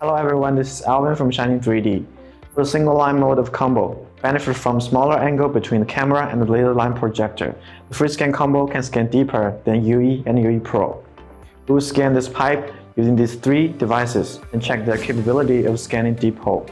Hello everyone, this is Alvin from Shining 3D. For the single line mode of combo, benefit from smaller angle between the camera and the laser line projector. The FreeScan Combo can scan deeper than UE and UE Pro. We will scan this pipe using these three devices and check their capability of scanning deep hole.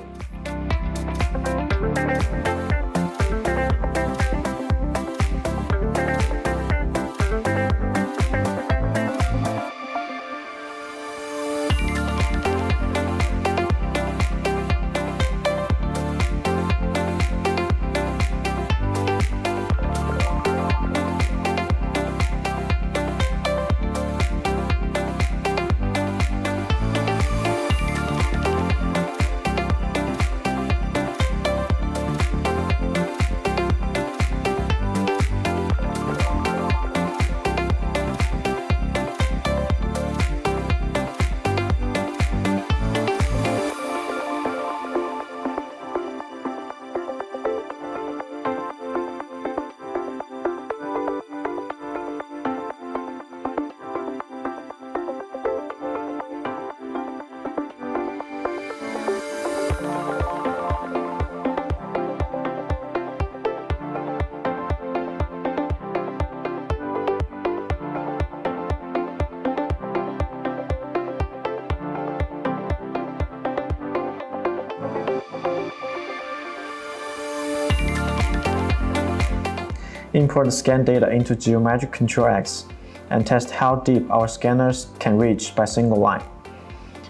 Import the scan data into Geometric Control X and test how deep our scanners can reach by single line.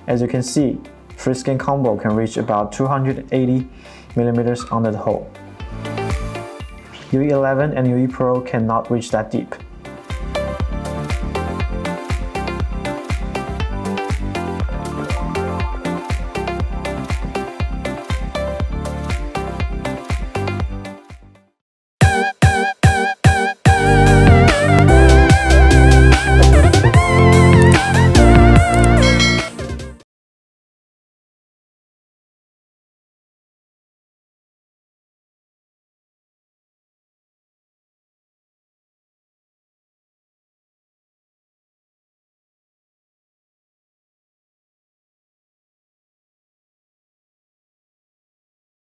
As you can see, FreeScan Combo can reach about 280 mm under the hole. UE11 and UE Pro cannot reach that deep.